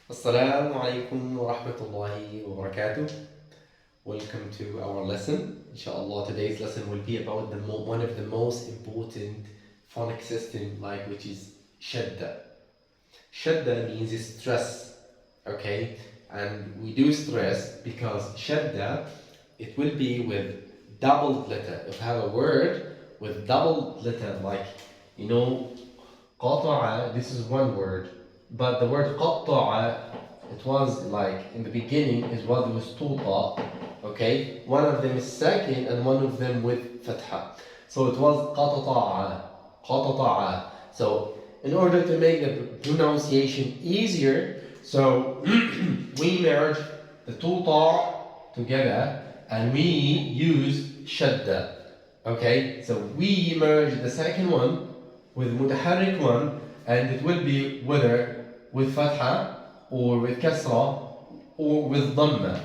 Assalamu alaikum wa rahmatullahi wa barakatuh. Welcome to our lesson. Inshallah, today's lesson will be about one of the most important phonic system, which is Shadda. Shadda means stress, okay? And we do stress because Shadda, it will be with double letter. If you have a word with double letter, قطع, this is one word. But the word قطع, it was in the beginning, it was two ta, okay? One of them is sakin and one of them with fatha. So it was قطع, قطع. So in order to make the pronunciation easier, so we merge the two ta together and we use shadda, okay? So we merge the second one with mutaharrik one, and it will be whether with fatha or with kasra or with dhamma.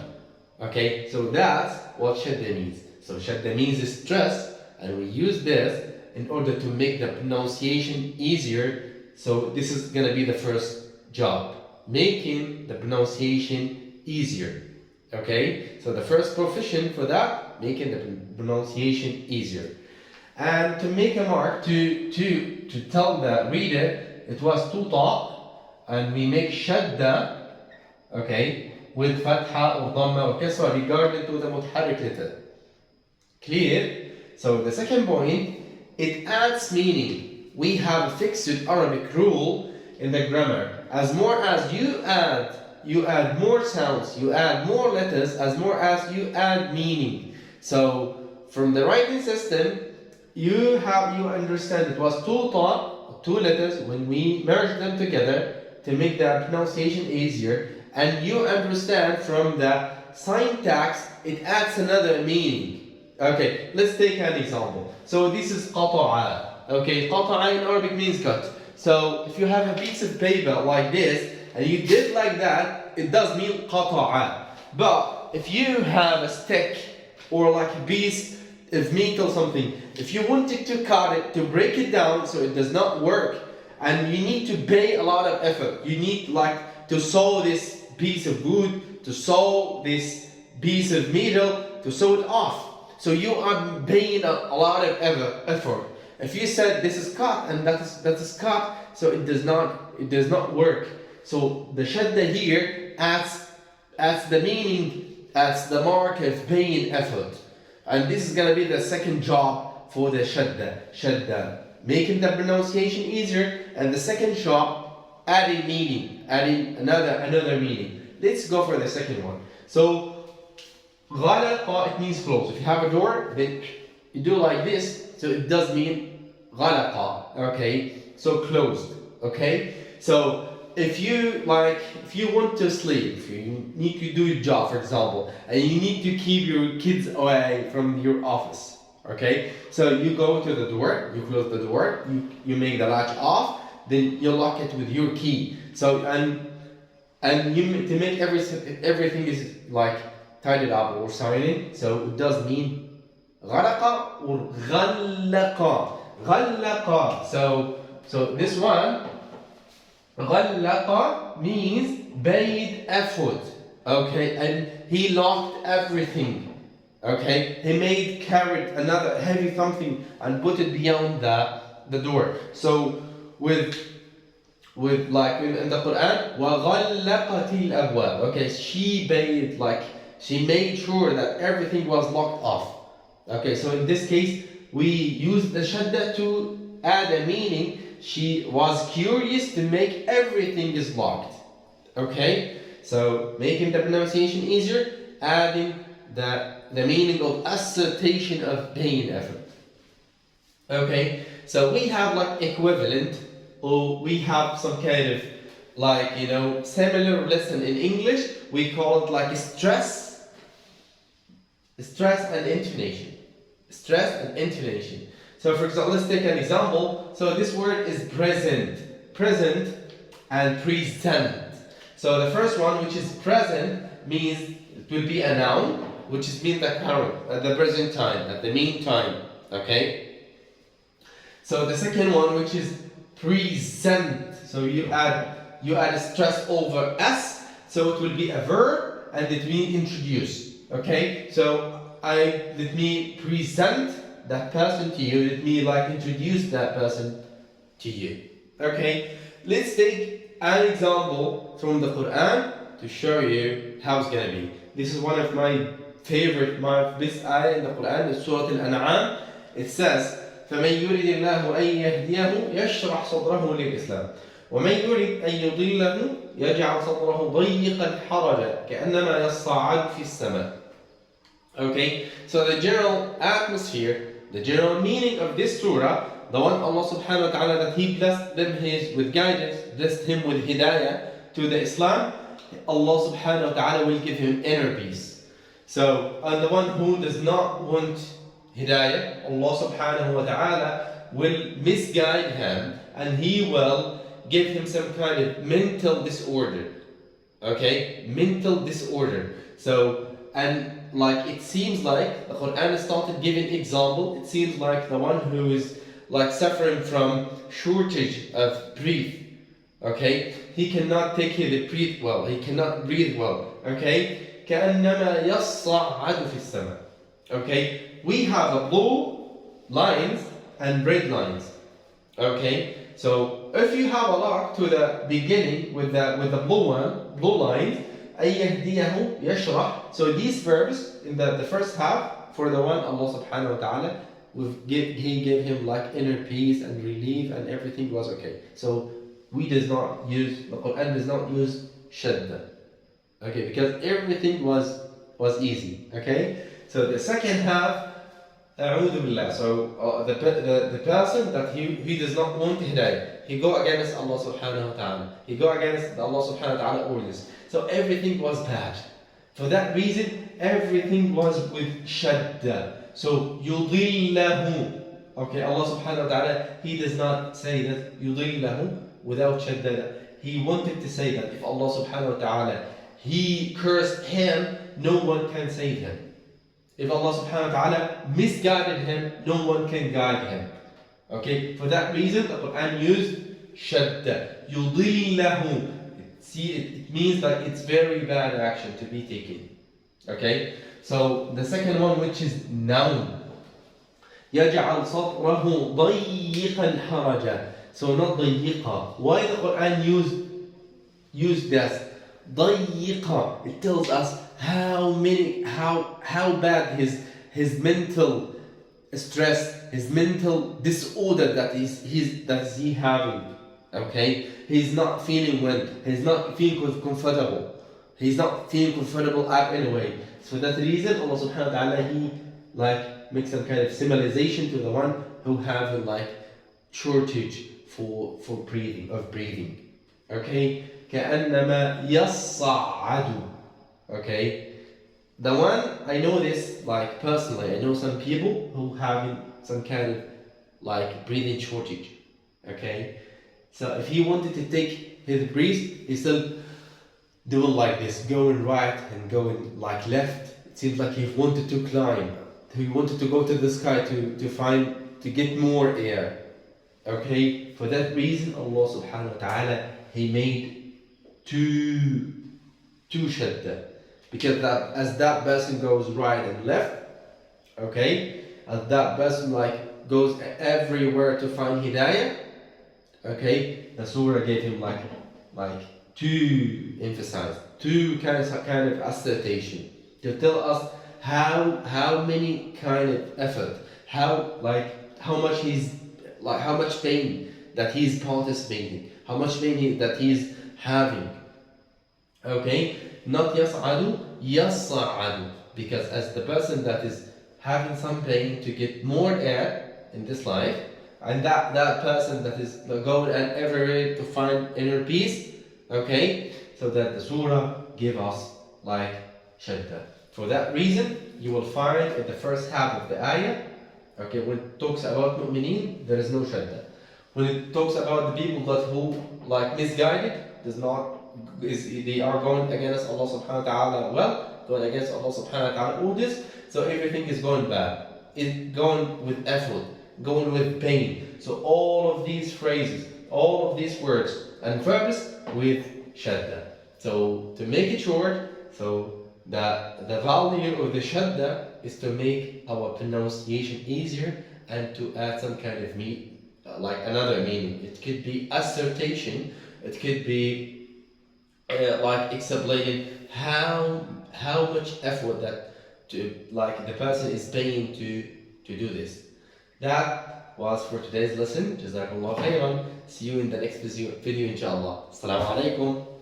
Okay, so that's what shadda means. So shadda means stress, and we use this in order to make the pronunciation easier. So this is gonna be the first job, making the pronunciation easier. Okay, so the first profession for that, making the pronunciation easier. And to make a mark to tell the reader it was two ta, and we make shadda, okay, with fatha or dhamma or kasra regarding to the mutaharrik letter. Clear? So the second point, it adds meaning. We have a fixed Arabic rule in the grammar. As more as you add more sounds, you add more letters, as more as you add meaning. So from the writing system, you understand it was two ta, two letters, when we merge them together to make the pronunciation easier, and you understand from the syntax it adds another meaning. Okay, let's take an example. So this is qata'a. Okay, qata'a in Arabic means cut. So if you have a piece of paper like this and you did like that, it does mean qata'a. But if you have a stick or like a piece of meat or something, if you wanted to cut it, to break it down, so it does not work, and you need to pay a lot of effort. You need to saw this piece of wood, to saw this piece of metal, to saw it off. So you are paying a lot of effort. If you said this is cut and that is cut, so it does not work. So the shadda here adds the meaning, adds the mark of paying effort. And this is gonna be the second job for the shadda, making the pronunciation easier, and the second job, adding meaning, adding another meaning. Let's go for the second one. So غلق, it means close. If you have a door, then you do like this, so it does mean غلق, okay? So closed, okay? So if you want to sleep, if you need to do a job, for example, and you need to keep your kids away from your office, okay? So you go to the door, you close the door, you make the latch off, then you lock it with your key. So and you to make everything is tidied up or silent. So it does mean غلق or غلق. غلق. So this one, غلق means paid effort, okay, and he locked everything, okay. He carried another heavy something and put it beyond the door. So with like in the Quran, وَغَلَّقَتِ الْأَبْوَابِ, okay, she made sure that everything was locked off. Okay, so in this case, we use the shadda to add a meaning. She was curious to make everything is locked. Okay, so making the pronunciation easier, adding the meaning of assertion of paying effort. Okay, so we have equivalent, or we have some kind of similar lesson in English. We call it stress and intonation. Stress and intonation. So for example, let's take an example. So this word is present and present. So the first one, which is present, means it will be a noun, which means the current, at the present time, at the meantime. Okay. So the second one, which is present. So you add you add a stress over S, so it will be a verb and it will introduce. Okay, so let me present that person to you, let me like introduce that person to you. Okay, let's take an example from the Quran to show you how it's gonna be. This is one of my best ayah in the Quran, is Surah Al-An'am. It says, فَمَنْ يُرِدِ اللَّهُ أَنْ يَهْدِيَهُ يَشْرَحْ صَدْرَهُ لِلْإِسْلَامِ وَمَنْ يُرِدْ أَنْ يُضِلَّهُ يَجْعَلْ صَدْرَهُ ضَيِّقًا حَرَجًا كَأَنَّمَا يَصَّعَّدُ فِي السَّمَاءِ. Okay, so the general atmosphere, the general meaning of this surah, the one Allah subhanahu wa ta'ala that He blessed them with guidance, blessed him with hidayah to the Islam, Allah subhanahu wa ta'ala will give him inner peace. So, and the one who does not want hidayah, Allah subhanahu wa ta'ala will misguide him and He will give him some kind of mental disorder. Okay, mental disorder. So, and like it seems like the Quran started giving example. It seems like the one who is like suffering from shortage of breath. Okay, he cannot take his breath well. He cannot breathe well. Okay, كأنما يصعد في السماء. Okay, we have a blue lines and red lines. Okay, so if you have a look to the beginning with the blue lines, أيهديه يشرح. So these verbs in the first half for the one Allah subhanahu wa ta'ala He gave him like inner peace and relief and everything was okay. So the Quran does not use Shadda. Okay, because everything was easy. Okay, so the second half, أعوذ بالله. So the person that he does not want hidayah, he go against Allah subhanahu wa ta'ala. He go against Allah subhanahu wa ta'ala orders. So everything was bad. For that reason, everything was with Shadda. So يُضِلَّهُ. Okay, Allah subhanahu wa ta'ala, He does not say that يُضِلَّهُ without Shadda. He wanted to say that if Allah subhanahu wa ta'ala, He cursed him, no one can save him. If Allah subhanahu wa ta'ala misguided him, no one can guide him. Okay, for that reason, the Quran used Shadda. يُضِلَّهُ. See, it means that it's very bad action to be taken. Okay, so the second one, which is noun. يَجْعَلْ صَدْرَهُ ضَيِّقًا حَرَجًا. So not ضَيِّقًا. Why the Quran used this? ضَيِّقًا. It tells us how bad his mental stress, his mental disorder that he having. Okay, he's not feeling well. He's not feeling comfortable. He's not feeling comfortable at any way. So that's the reason Allah subhanahu wa ta'ala He like makes some kind of symbolization to the one who have a like shortage for breathing. Okay, كأنما يصعد. Okay, the one I know this like personally. I know some people who having some kind of like breathing shortage. Okay. So if he wanted to take his breath, he still doing like this, going right and going like left. It seems like he wanted to climb. He wanted to go to the sky to get more air. Okay, for that reason, Allah subhanahu wa ta'ala He made two shadda, because as that person goes right and left, okay, as that person like goes everywhere to find hidayah. Okay, the surah gave him like two emphasize, two kind of assertion to tell us how many kind of effort, how much pain that he's participating, how much pain that he's having. Okay, not yas'adu, yas'adu, because as the person that is having some pain to get more air in this life, and that person that is going and everywhere to find inner peace, okay, so that the surah give us like Shadda. For that reason, you will find in the first half of the ayah, okay, when it talks about mu'mineen, there is no Shadda. When it talks about the people who like misguided, they are going against Allah subhanahu wa ta'ala going against Allah subhanahu wa ta'ala orders, so everything is going bad. It's going with effort, going with pain. So all of these phrases, all of these words and verbs with Shadda. So to make it short, so the value of the Shadda is to make our pronunciation easier and to add some kind of like another meaning. It could be assertion, it could be like explaining how much effort that like the person is paying to do this. That was for today's lesson. Jazakallah khairan. See you in the next video inshallah. Assalamu alaikum.